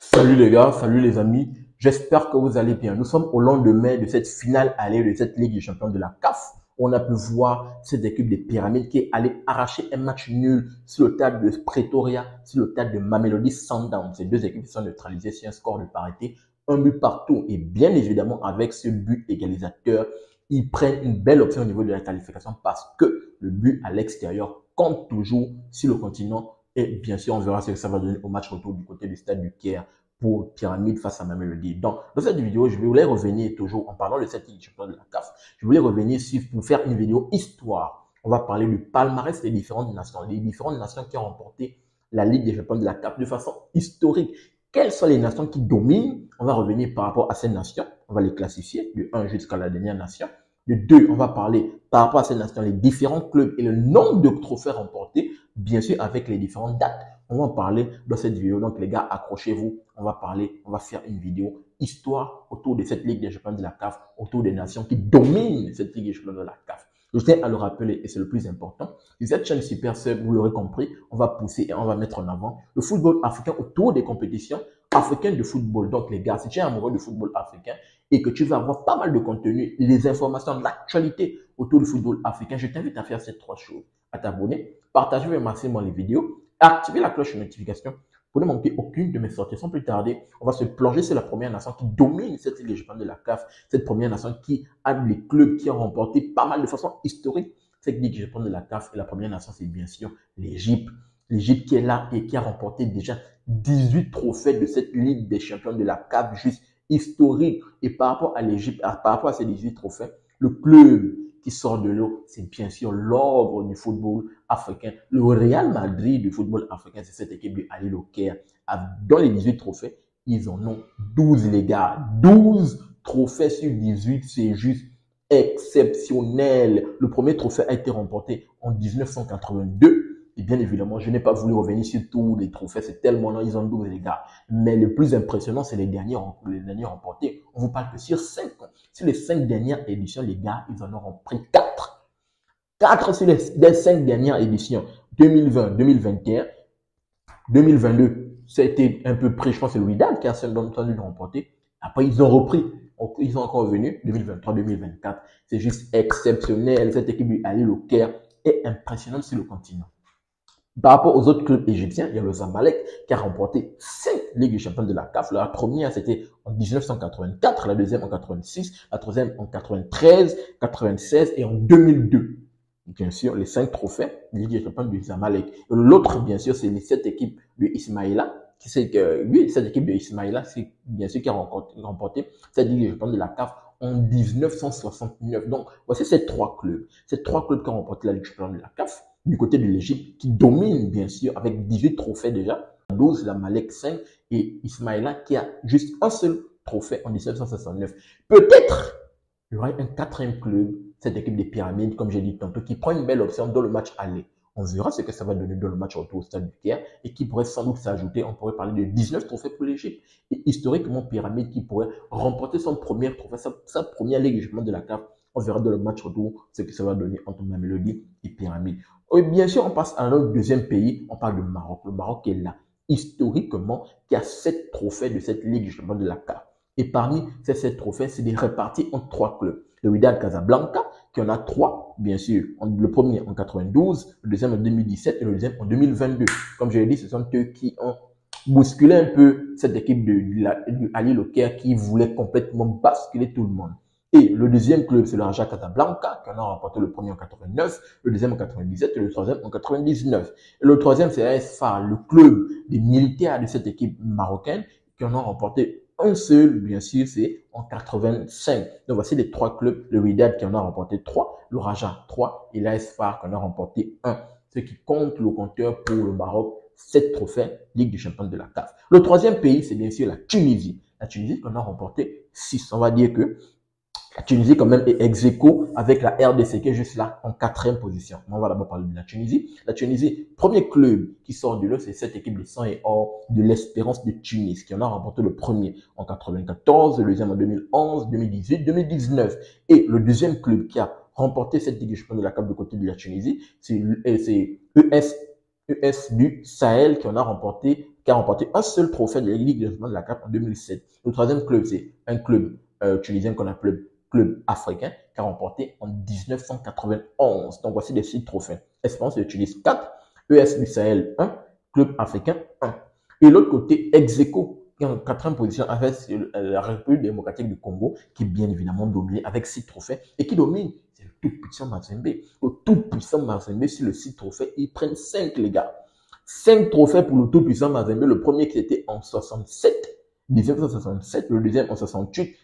Salut les gars, salut les amis, j'espère que vous allez bien. Nous sommes au lendemain de cette finale allée de cette Ligue des Champions de la CAF. On a pu voir cette équipe des Pyramides qui est allée arracher un match nul sur le stade de Pretoria, sur le stade de Mamelodi Sundowns. Ces deux équipes sont neutralisées sur un score de parité, un but partout. Et bien évidemment, avec ce but égalisateur, ils prennent une belle option au niveau de la qualification parce que le but à l'extérieur compte toujours sur le continent. Et bien sûr, on verra ce que ça va donner au match retour du côté du stade du Caire pour Pyramide face à Mamelodi. Donc, dans cette vidéo, je voulais revenir toujours en parlant de cette Ligue des Champions de la CAF. Je voulais revenir pour faire une vidéo histoire. On va parler du palmarès des différentes nations qui ont remporté la Ligue des Champions de la CAF de façon historique. Quelles sont les nations qui dominent? On va revenir par rapport à ces nations. On va les classifier de 1 jusqu'à la dernière nation. De 2, on va parler par rapport à ces nations, les différents clubs et le nombre de trophées remportés, bien sûr avec les différentes dates. On va en parler dans cette vidéo. Donc les gars, accrochez-vous. On va faire une vidéo histoire autour de cette Ligue des Champions de la CAF, autour des nations qui dominent cette Ligue des Champions de la CAF. Je tiens à le rappeler et c'est le plus important. Cette chaîne Super Sub, vous l'aurez compris, on va pousser et on va mettre en avant le football africain autour des compétitions africaines de football. Donc les gars, si tu es amoureux du football africain et que tu veux avoir pas mal de contenu, les informations, l'actualité autour du football africain, je t'invite à faire ces trois choses. À t'abonner, partager au maximum les vidéos, activer la cloche de notification pour ne manquer aucune de mes sorties. Sans plus tarder, on va se plonger sur la première nation qui domine cette Ligue des Champions de la CAF, cette première nation qui a les clubs qui ont remporté pas mal de façon historique cette Ligue des Champions de la CAF. Et la première nation, c'est bien sûr l'Égypte. L'Égypte qui est là et qui a remporté déjà 18 trophées de cette Ligue des Champions de la CAF, juste historique. Et par rapport à l'Égypte, par rapport à ces 18 trophées, le club qui sort de l'eau, c'est bien sûr l'ordre du football africain. Le Real Madrid du football africain, c'est cette équipe de Ali Loker. Dans les 18 trophées, ils en ont 12, les gars. 12 trophées sur 18, c'est juste exceptionnel. Le premier trophée a été remporté en 1982. Et bien évidemment, je n'ai pas voulu revenir sur tous les trophées, c'est tellement long, ils ont 12 les gars. Mais le plus impressionnant, c'est les derniers remportés. On vous parle que sur 5 ans. Sur les 5 dernières éditions, les gars, ils en auront pris 4. 4 sur les 5 dernières éditions. 2020, 2021, 2022, ça a été un peu pris, je pense que c'est le Wydad qui a seulement remporté. Après, ils ont repris. Ils sont encore revenus 2023, 2024. C'est juste exceptionnel. Cette équipe du Ali Loker est impressionnante sur le continent. Par rapport aux autres clubs égyptiens, il y a le Zamalek qui a remporté 5 Ligues des Champions de la CAF. La première, c'était en 1984, la deuxième en 86, la troisième en 93, 96 et en 2002. Bien sûr, les 5 trophées de Ligue des Champions du Zamalek. L'autre, bien sûr, c'est cette équipe de Ismaïla. Cette équipe de Ismaïla, c'est bien sûr qui a remporté cette Ligue des Champions de la CAF en 1969. Donc, voici ces 3 clubs. Ces 3 clubs qui ont remporté la Ligue des Champions de la CAF. Du côté de l'Égypte, qui domine bien sûr avec 18 trophées déjà, 12 la Malek 5 et Ismaïla qui a juste un seul trophée en 1969. Peut-être il y aura un 4e club, cette équipe des Pyramides, comme j'ai dit tantôt, qui prend une belle option dans le match aller. On verra ce que ça va donner dans le match retour au stade du Caire et qui pourrait sans doute s'ajouter. On pourrait parler de 19 trophées pour l'Égypte. Et historiquement, Pyramide qui pourrait remporter son premier trophée, sa première Ligue de la CAF. On verra dans le match retour ce que ça va donner entre Mamelodi et Pyramide. Et bien sûr, on passe à un autre deuxième pays. On parle du Maroc. Le Maroc est là, historiquement, qui a 7 trophées de cette Ligue de la CAF. Et parmi ces 7 trophées, c'est des répartis en 3 clubs. Le Wydad Casablanca, qui en a 3, bien sûr. Le premier en 92, le deuxième en 2017 et le deuxième en 2022. Comme je l'ai dit, ce sont eux qui ont bousculé un peu cette équipe du Ali Loker qui voulait complètement basculer tout le monde. Et le deuxième club, c'est le Raja Casablanca, qui en a remporté le premier en 89, le deuxième en 97 et le troisième en 99. Et le troisième, c'est AS FAR, le club des militaires de cette équipe marocaine, qui en a remporté un seul, bien sûr, c'est en 85. Donc voici les 3 clubs, le Wydad qui en a remporté 3, le Raja 3 et l'AS FAR qui en a remporté 1. Ce qui compte le compteur pour le Maroc, 7 trophées Ligue des Champions de la CAF. Le troisième pays, c'est bien sûr la Tunisie. La Tunisie qui en a remporté 6. On va dire que la Tunisie, quand même, est ex aequo avec la RDC qui est juste là en 4e position. On va d'abord parler de la Tunisie. La Tunisie, premier club qui sort de l'eau, c'est cette équipe de sang et or de l'Espérance de Tunis qui en a remporté le premier en 94, le deuxième en 2011, 2018, 2019. Et le deuxième club qui a remporté cette Ligue des Champions de la CAF de côté de la Tunisie, c'est ES du Sahel qui en a remporté qui a remporté un seul trophée de la Ligue des champions de la CAF en 2007. Le troisième club, c'est un club tunisien qu'on appelle club africain qui a remporté en 1991. Donc voici les 6 trophées. Espérance de Tunis 4, ES du Sahel 1, club africain 1. Et l'autre côté, Execo, qui est en 4e position avec la République démocratique du Congo, qui est bien évidemment dominé avec 6 trophées et qui domine. C'est le tout puissant Mazembe. Le tout puissant Mazembe, sur le 6 trophées, ils prennent 5 les gars. 5 trophées pour le tout puissant Mazembe. Le premier qui était en 1967, le deuxième en 68,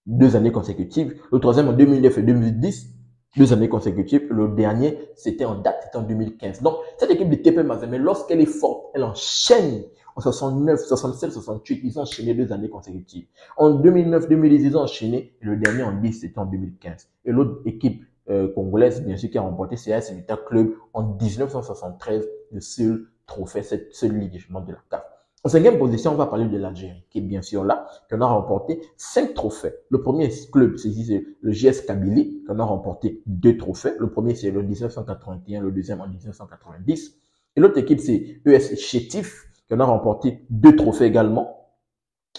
2 années consécutives. Le troisième en 2009 et 2010, 2 années consécutives. Le dernier, c'était en date, c'était en 2015. Donc, cette équipe de TP Mazembe, lorsqu'elle est forte, elle enchaîne. En 69, 67, 68, ils ont enchaîné 2 années consécutives. En 2009, 2010, ils ont enchaîné. Et le dernier en 10, c'était en 2015. Et l'autre équipe congolaise, bien sûr, qui a remporté, c'est AS Vita Club en 1973, le seul trophée, cette seule ligue de la CAF. En 5e position, on va parler de l'Algérie, qui est bien sûr là, qui en a remporté 5 trophées. Le premier club, c'est le JS Kabylie, qui en a remporté 2 trophées. Le premier, c'est le 1981, le deuxième en 1990. Et l'autre équipe, c'est ES Chétif, qui en a remporté 2 trophées également.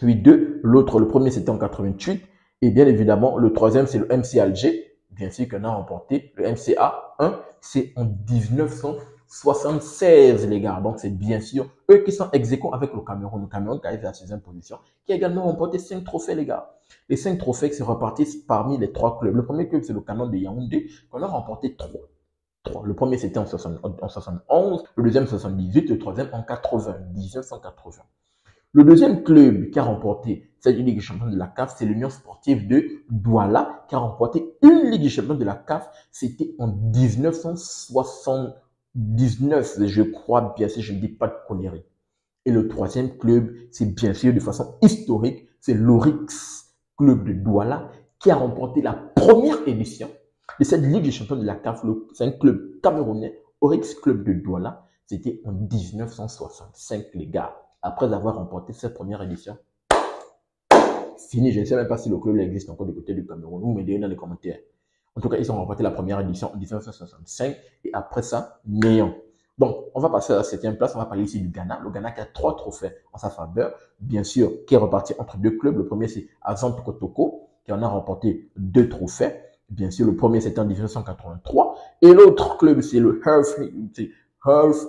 8-2. L'autre, le premier, c'était en 88. Et bien évidemment, le troisième, c'est le MC Alger, bien sûr, qui en a remporté. Le MCA 1, c'est en 1976, les gars. Donc, c'est bien sûr eux qui sont ex aequo avec le Cameroun. Le Cameroun qui arrive à la 6e position, qui a également remporté 5 trophées, les gars. Les 5 trophées qui se repartissent parmi les 3 clubs. Le premier club, c'est le Canon de Yaoundé, qu'on a remporté 3. Le premier, c'était en 71, le deuxième en 78, le troisième en 80, 1980. Le deuxième club qui a remporté cette Ligue des champions de la CAF, c'est l'Union sportive de Douala, qui a remporté une Ligue des champions de la CAF. C'était en 1979, je crois bien, si je ne dis pas de conneries. Et le troisième club, c'est bien sûr de façon historique, c'est l'Orix Club de Douala, qui a remporté la première édition de cette Ligue des champions de la CAF. C'est un club camerounais, Orix Club de Douala. C'était en 1965, les gars. Après avoir remporté cette première édition, fini. Je ne sais même pas si le club existe encore du côté du Cameroun. Vous me direz dans les commentaires. En tout cas, ils ont remporté la première édition en 1965 et après ça, néant. Donc, on va passer à la 7e place. On va parler ici du Ghana. Le Ghana qui a 3 trophées en sa faveur. Bien sûr, qui est reparti entre 2 clubs. Le premier, c'est Azante Kotoko, qui en a remporté 2 trophées. Bien sûr, le premier, c'était en 1983. Et l'autre club, c'est le Hearth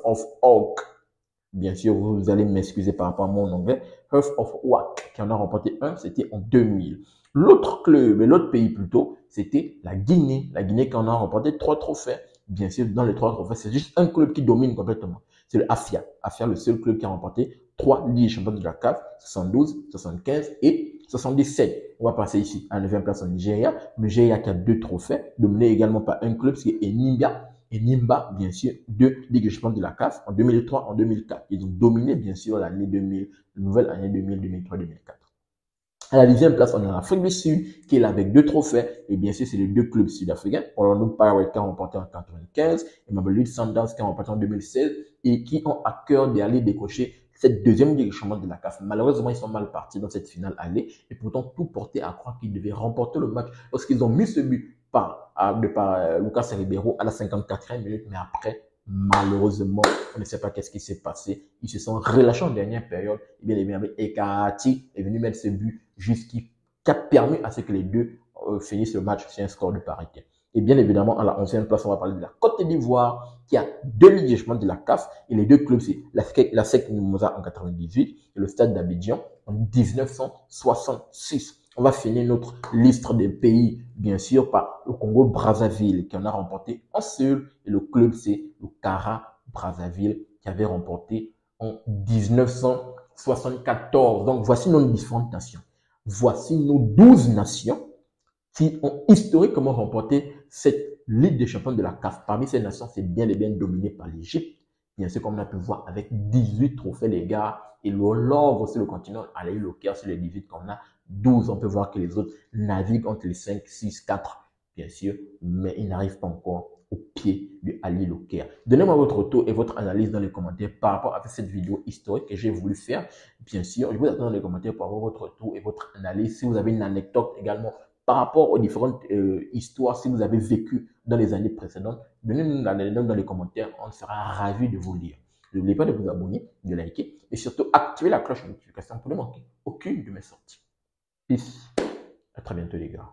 of Oak. Bien sûr, vous allez m'excuser par rapport à mon anglais. Hearth of Oak, qui en a remporté un, c'était en 2000. L'autre club, l'autre pays plutôt, c'était la Guinée. La Guinée qui en a remporté 3 trophées. Bien sûr, dans les 3 trophées, c'est juste un club qui domine complètement. C'est le Afia. Afia, le seul club qui a remporté 3 Ligues champions de la CAF, 72, 75 et 77. On va passer ici à la 9e place au Nigeria. Le Nigeria qui a 2 trophées, dominé également par un club, c'est Enimba. Et Nimba, bien sûr, 2 Ligues des champions de la CAF en 2003, en 2004. Ils ont dominé, bien sûr, l'année 2000, la nouvelle année 2000, 2003, 2004. À la 10e place, on a l'Afrique du Sud, qui est là avec 2 trophées. Et bien sûr, c'est les 2 clubs sud-africains. Orlando Pirates qui ont remporté en 1995 et Mamelodi Sundowns qui ont remporté en 2016 et qui ont à cœur d'aller décrocher cette deuxième Ligue des champions de la CAF. Malheureusement, ils sont mal partis dans cette finale aller et pourtant tout portait à croire qu'ils devaient remporter le match lorsqu'ils ont mis ce but par Lucas Ribeiro à la 54e minute. Mais après, malheureusement, on ne sait pas qu'est-ce qui s'est passé. Ils se sont relâchés en dernière période. Et bien évidemment, Ekati est venu mettre ce but qui a permis à ce que les deux finissent le match sur un score de parité. Et bien évidemment, à la 11e place, on va parler de la Côte d'Ivoire, qui a 2 Ligues des champions de la CAF. Et les 2 clubs, c'est la SEC Mimosa en 98 et le Stade d'Abidjan en 1966. On va finir notre liste des pays, bien sûr, par le Congo-Brazzaville, qui en a remporté un seul. Et le club, c'est le Cara Brazzaville, qui avait remporté en 1974. Donc, voici nos différentes nations. Voici nos 12 nations qui ont historiquement remporté cette Ligue des champions de la CAF. Parmi ces nations, c'est bien et bien dominé par l'Égypte. Bien sûr, comme on a pu voir, avec 18 trophées, les gars. Et le Love aussi, le continent, a eu le cœur sur les 18 qu'on a. 12, on peut voir que les autres naviguent entre les 5, 6, 4, bien sûr, mais ils n'arrivent pas encore au pied du Ali Loker. Donnez-moi votre retour et votre analyse dans les commentaires par rapport à cette vidéo historique que j'ai voulu faire. Bien sûr, je vous attends dans les commentaires pour avoir votre retour et votre analyse. Si vous avez une anecdote également par rapport aux différentes histoires, si vous avez vécu dans les années précédentes, donnez-nous l'anecdote dans les commentaires. On sera ravis de vous lire. N'oubliez pas de vous abonner, de liker et surtout activer la cloche de notification pour ne manquer aucune de mes sorties. Peace. À très bientôt les gars.